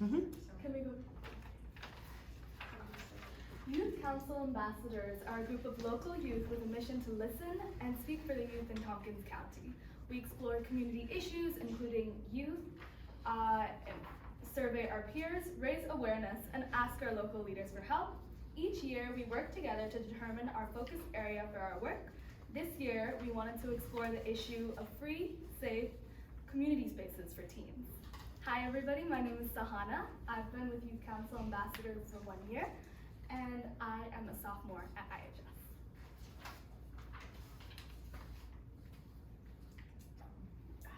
Can we go? Youth Council Ambassadors are a group of local youth with a mission to listen and speak for the youth in Tompkins County. We explore community issues, including youth, survey our peers, raise awareness, and ask our local leaders for help. Each year, we work together to determine our focus area for our work. This year, we wanted to explore the issue of free, safe community spaces for teens. Hi everybody, my name is Sahana. I've been with Youth Council Ambassadors for 1 year, and I am a sophomore at IHS.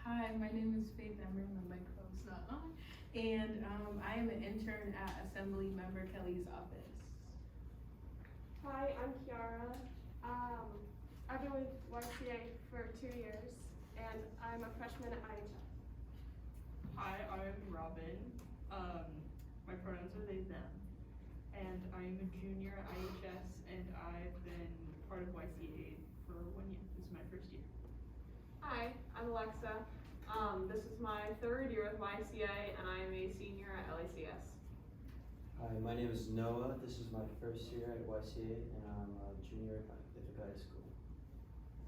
Hi, my name is Faith Emmer, my microphone's not on, and I am an intern at Assembly Member Kelly's office. Hi, I'm Kiara. I've been with YCA for 2 years, and I'm a freshman at IHS. Hi, I'm Robin. My pronouns are they, them. And I'm a junior at IHS, and I've been part of YCA for 1 year. This is my first year. Hi, I'm Alexa. This is my 3rd year with YCA, and I am a senior at LACS. Hi, my name is Noah. This is my first year at YCA, and I'm a junior at Ithaca High School.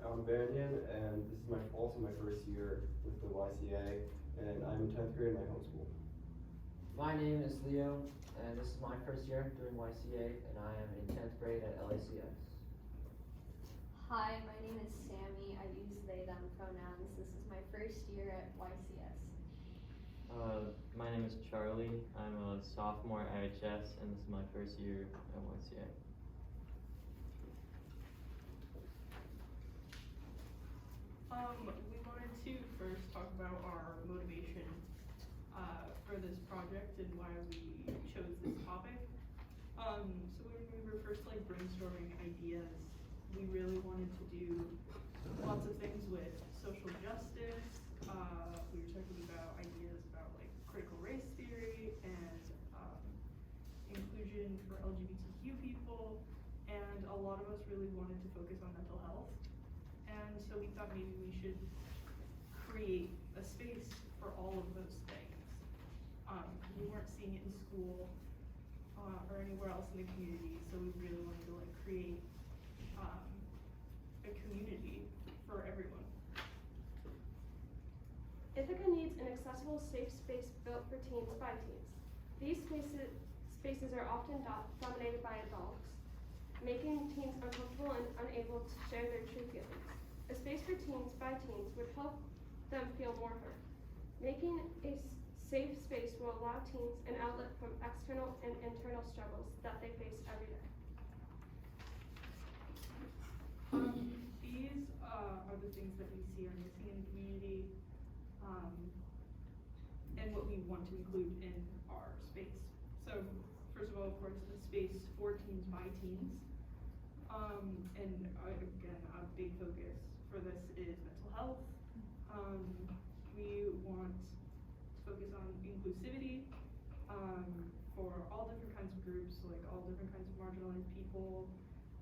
I'm Banyan, and this is also my first year with the YCA, and I'm in 10th grade in my home school. My name is Leo, and this is my first year doing YCA, and I am in 10th grade at LACS. Hi, my name is Sammy. I use they, them pronouns. This is my first year at YCS. My name is Charlie. I'm a sophomore at IHS, and this is my first year at YCA. We wanted to first talk about our motivation for this project and why we chose this topic. So when we were first brainstorming ideas, we really wanted to do lots of things with social justice. We were talking about ideas about critical race theory and inclusion for LGBTQ people, and a lot of us really wanted to focus on mental health. And so we thought maybe we should create a space for all of those things. We weren't seeing it in school or anywhere else in the community, so we really wanted to create a community for everyone. Ithaca needs an accessible, safe space built for teens by teens. These spaces are often dominated by adults, making teens uncomfortable and unable to share their true feelings. A space for teens by teens would help them feel more heard. Making a safe space will allow teens an outlet from external and internal struggles that they face every day. These are the things that we see are missing in the community, and what we want to include in our space. So, first of all, of course, the space for teens by teens. And again, a big focus for this is mental health. We want to focus on inclusivity for all different kinds of groups, all different kinds of marginalized people,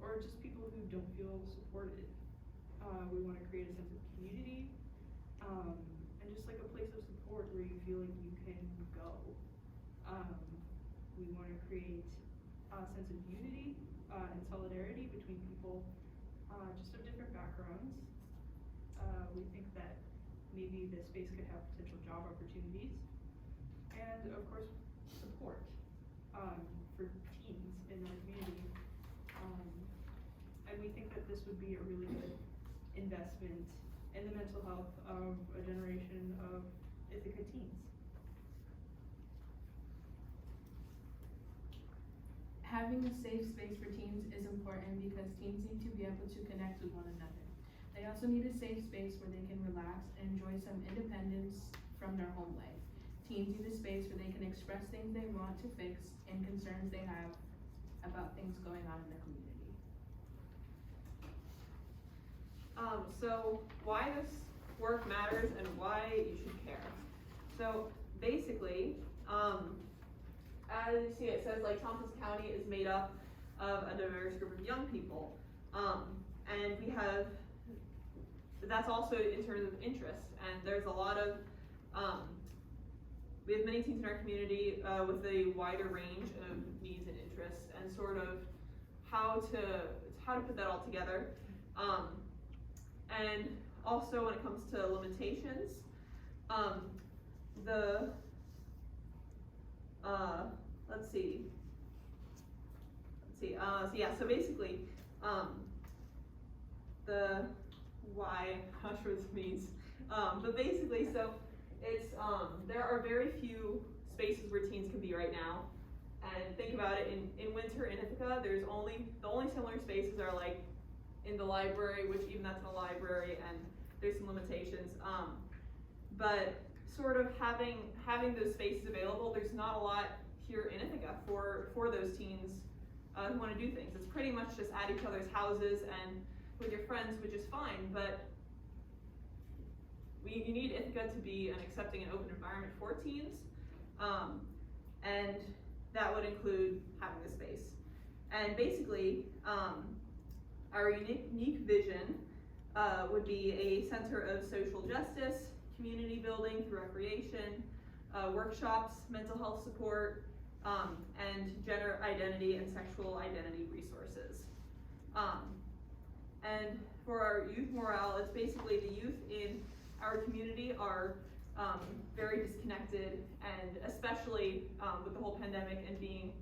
or just people who don't feel supported. We want to create a sense of community, and just a place of support where you feel like you can go. We want to create a sense of unity and solidarity between people just of different backgrounds. We think that maybe this space could have potential job opportunities, and of course support for teens in our community. And we think that this would be a really good investment in the mental health of a generation of Ithaca teens. Having a safe space for teens is important because teens need to be able to connect with one another. They also need a safe space where they can relax and enjoy some independence from their home life. Teens need a space where they can express things they want to fix and concerns they have about things going on in the community. So why this work matters and why you should care. So basically, as you see, it says Tompkins County is made up of a diverse group of young people, and we have, that's also in terms of interest, and there's a lot of we have many teens in our community with a wider range of needs and interests, and sort of how to put that all together. And also when it comes to limitations, so basically, the why, I'm not sure what this means, but basically, so it's, there are very few spaces where teens can be right now. And think about it, in winter in Ithaca, the only similar spaces are like in the library, which even that's in a library, and there's some limitations. But sort of having those spaces available, there's not a lot here in Ithaca for those teens who want to do things. It's pretty much just at each other's houses and with your friends, which is fine, but you need Ithaca to be an accepting and open environment for teens, and that would include having the space. And basically, our unique vision would be a center of social justice, community building through recreation, workshops, mental health support, and gender identity and sexual identity resources. And for our youth morale, it's basically the youth in our community are very disconnected, and especially with the whole pandemic and being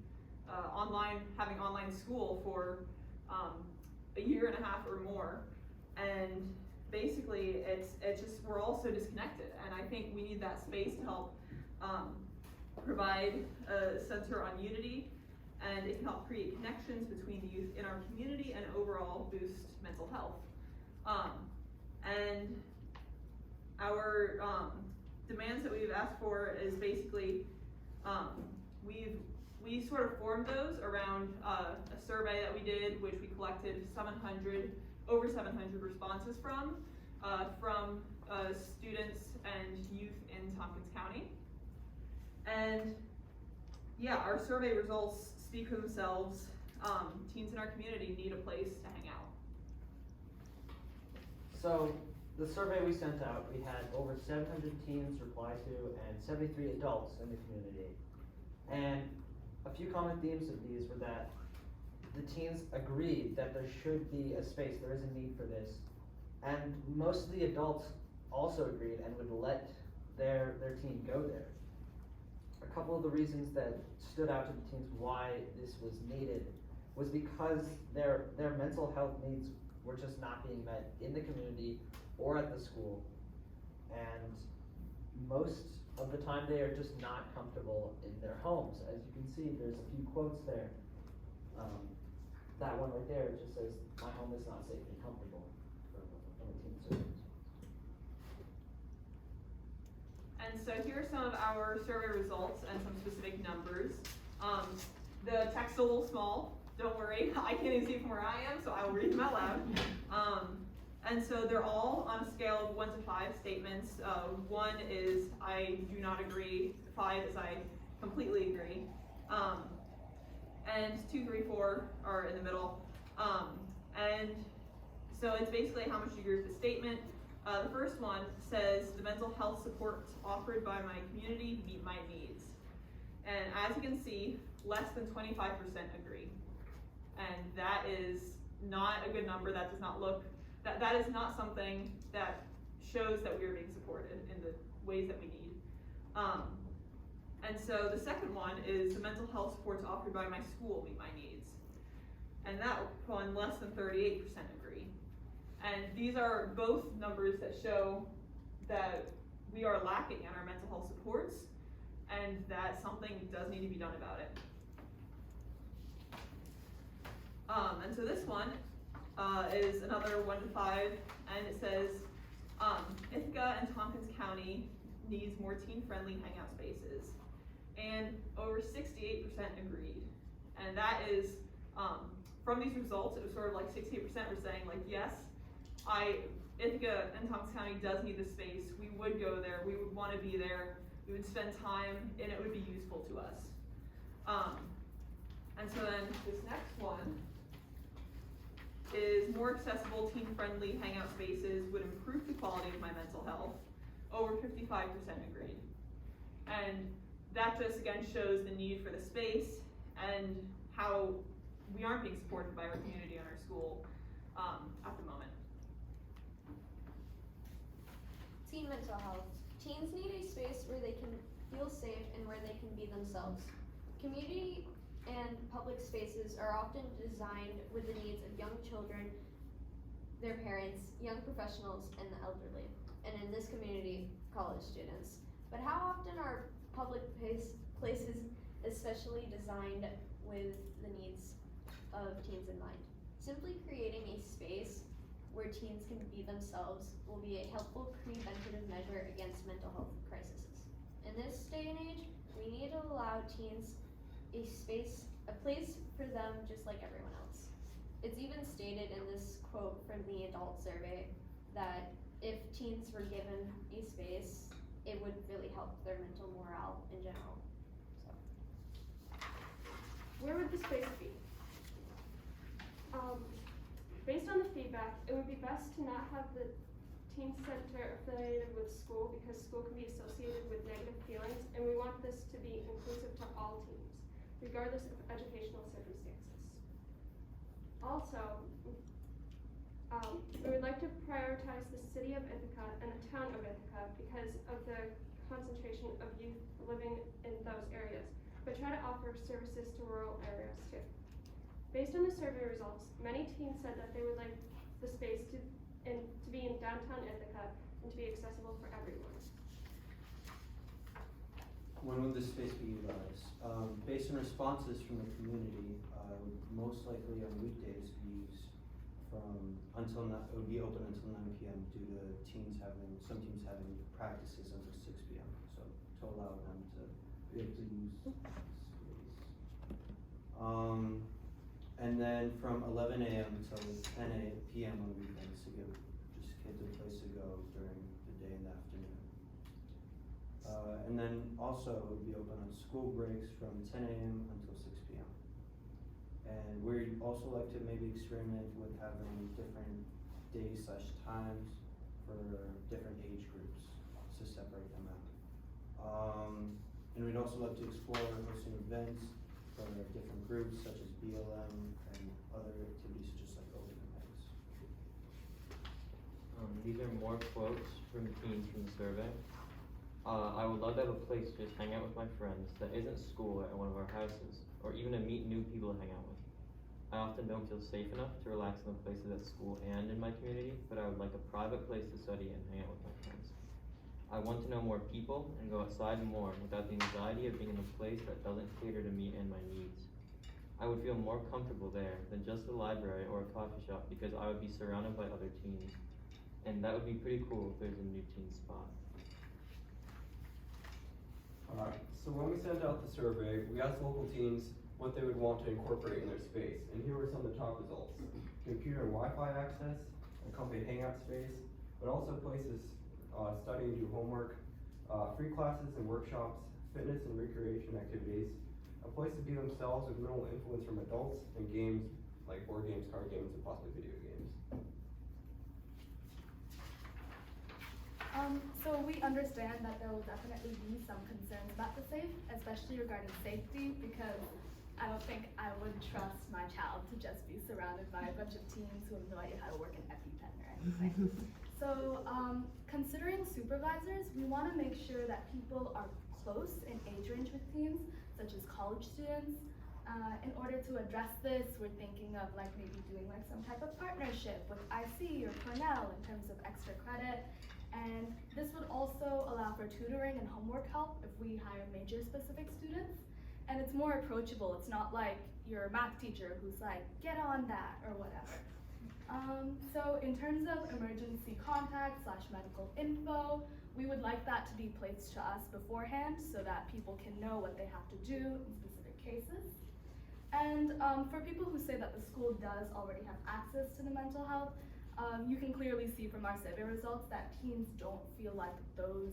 having online school for a year and a half or more. And basically it's just, we're all so disconnected, and I think we need that space to help provide a center on unity, and it can help create connections between the youth in our community and overall boost mental health. And our demands that we've asked for is basically, we sort of formed those around a survey that we did, which we collected over 700 responses from students and youth in Tompkins County. And yeah, our survey results speak for themselves. Teens in our community need a place to hang out. So the survey we sent out, we had over 700 teens reply to and 73 adults in the community. And a few common themes of these were that the teens agreed that there should be a space, there is a need for this. And most of the adults also agreed and would let their teen go there. A couple of the reasons that stood out to the teens why this was needed was because their mental health needs were just not being met in the community or at the school. And most of the time they are just not comfortable in their homes. As you can see, there's a few quotes there. That one right there just says, "My home is not safe and comfortable," from a teen survey. And so here are some of our survey results and some specific numbers. The text is a little small, don't worry, I can't even see from where I am, so I will read them out loud. And so they're all on a scale of 1 to 5 statements. 1 is I do not agree, 5 is I completely agree. And 2, 3, 4 are in the middle. And so it's basically how much you agree with the statement. The first one says the mental health supports offered by my community meet my needs. And as you can see, less than 25% agree. And that is not a good number. That does not look, that is not something that shows that we are being supported in the ways that we need. And so the second one is the mental health supports offered by my school meet my needs. And that one, less than 38% agree. And these are both numbers that show that we are lacking in our mental health supports, and that something does need to be done about it. And so this one is another 1 to 5, and it says, Ithaca and Tompkins County needs more teen-friendly hangout spaces. And over 68% agreed. And that is, from these results, it was sort of like 68% were saying like, yes, Ithaca and Tompkins County does need the space. We would go there, we would want to be there, we would spend time, and it would be useful to us. And so then this next one is more accessible, teen-friendly hangout spaces would improve the quality of my mental health. Over 55% agreed. And that just again shows the need for the space and how we aren't being supported by our community and our school at the moment. Teen mental health. Teens need a space where they can feel safe and where they can be themselves. Community and public spaces are often designed with the needs of young children, their parents, young professionals, and the elderly. And in this community, college students. But how often are public places especially designed with the needs of teens in mind? Simply creating a space where teens can be themselves will be a helpful preventative measure against mental health crises. In this day and age, we need to allow teens a space, a place for them just like everyone else. It's even stated in this quote from the adult survey that if teens were given a space, it would really help their mental morale in general. So. Where would the space be? Based on the feedback, it would be best to not have the teen center affiliated with school because school can be associated with negative feelings, and we want this to be inclusive to all teens, regardless of educational circumstances. Also, we would like to prioritize the City of Ithaca and the Town of Ithaca because of the concentration of youth living in those areas, but try to offer services to rural areas too. Based on the survey results, many teens said that they would like the space to be in downtown Ithaca and to be accessible for everyone. When would this space be utilized? Based on responses from the community, would most likely on weekdays be used it would be open until 9 p.m. due to some teams having practices until 6 p.m. So to allow them to be able to use space. And then from 11 a.m. until 10 p.m. on weekends to give just kids a place to go during the day and the afternoon. And then also it would be open on school breaks from 10 a.m. until 6 p.m. And we'd also like to maybe experiment with having different days/times for different age groups to separate them out. And we'd also like to explore hosting events for different groups such as BLM and other activities just like open events. These are more quotes from teens from the survey. I would love to have a place to just hang out with my friends that isn't school at one of our houses, or even to meet new people to hang out with. I often don't feel safe enough to relax in the places at school and in my community, but I would like a private place to study and hang out with my friends. I want to know more people and go outside more without the anxiety of being in a place that doesn't cater to me and my needs. I would feel more comfortable there than just a library or a coffee shop because I would be surrounded by other teens. And that would be pretty cool if there's a new teen spot. So when we sent out the survey, we asked local teens what they would want to incorporate in their space, and here were some of the top results. Computer and Wi-Fi access, a company hangout space, but also places study and do homework, free classes and workshops, fitness and recreation activities, a place to be themselves with minimal influence from adults, and games like board games, card games, and possibly video games. So we understand that there will definitely be some concerns about the safe, especially regarding safety, because I don't think I would trust my child to just be surrounded by a bunch of teens who have no idea how to work an EpiPen or anything. So considering supervisors, we want to make sure that people are close in age range with teens, such as college students. In order to address this, we're thinking of like maybe doing like some type of partnership with IC or Cornell in terms of extra credit. And this would also allow for tutoring and homework help if we hire major specific students. And it's more approachable. It's not like your math teacher who's like, get on that or whatever. So in terms of emergency contact / medical info, we would like that to be placed to us beforehand so that people can know what they have to do in specific cases. And for people who say that the school does already have access to the mental health, you can clearly see from our survey results that teens don't feel like those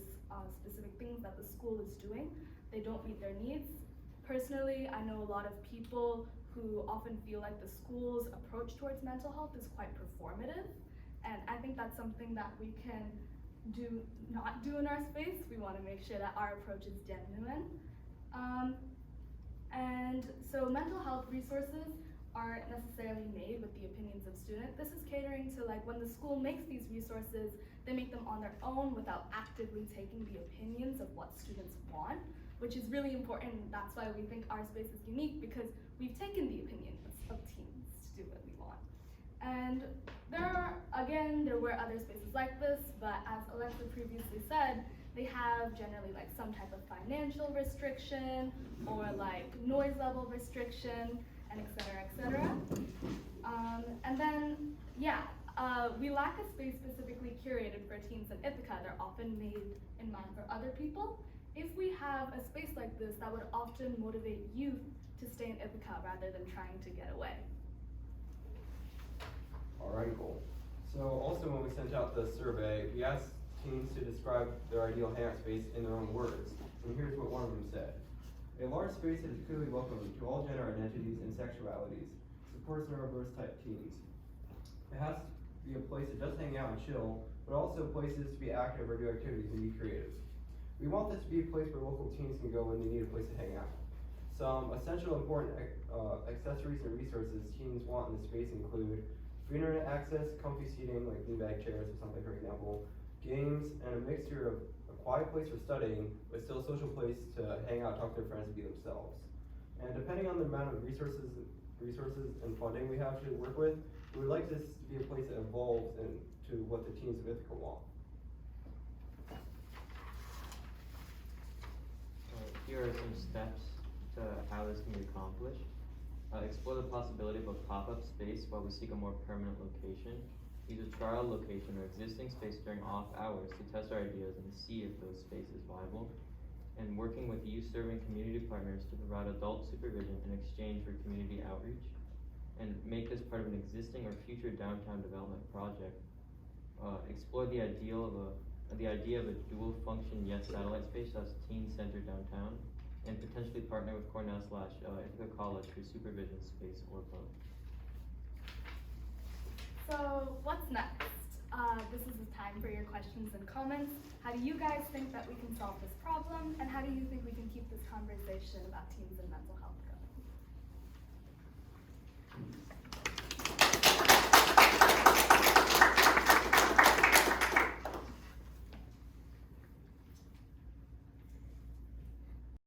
specific things that the school is doing, they don't meet their needs. Personally, I know a lot of people who often feel like the school's approach towards mental health is quite performative, and I think that's something that we can not do in our space. We want to make sure that our approach is genuine. And so mental health resources aren't necessarily made with the opinions of students. This is catering to like when the school makes these resources, they make them on their own without actively taking the opinions of what students want, which is really important. That's why we think our space is unique, because we've taken the opinions of teens to do what we want. And there were other spaces like this, but as Alexa previously said, they have generally like some type of financial restriction or like noise level restriction, and et cetera, and then, we lack a space specifically curated for teens in Ithaca. They're often made in mind for other people. If we have a space like this, that would often motivate youth to stay in Ithaca rather than trying to get away. Alright, cool. So also when we sent out the survey, we asked teens to describe their ideal hangout space in their own words. And here's what one of them said. A large space that is clearly welcoming to all gender identities and sexualities, supports neurodiverse type teens. It has to be a place that does hang out and chill, but also places to be active or do activities and be creative. We want this to be a place where local teens can go when they need a place to hang out. Some essential important accessories and resources teens want in the space include free internet access, comfy seating like beanbag chairs or something for example, games, and a mixture of a quiet place for studying, but still a social place to hang out, talk to their friends, and be themselves. And depending on the amount of resources and funding we have to work with, we would like this to be a place that evolves into what the teens of Ithaca want. Here are some steps to how this can be accomplished. Explore the possibility of a pop-up space while we seek a more permanent location. Use a trial location or existing space during off hours to test our ideas and see if those spaces is viable. And working with youth-serving community partners to provide adult supervision in exchange for community outreach. And make this part of an existing or future downtown development project. Explore the idea of a dual-function yet satellite space that's teen-centered downtown, and potentially partner with Cornell/Ithaca College for supervision space or both. So what's next? This is the time for your questions and comments. How do you guys think that we can solve this problem? And how do you think we can keep this conversation about teens and mental health going?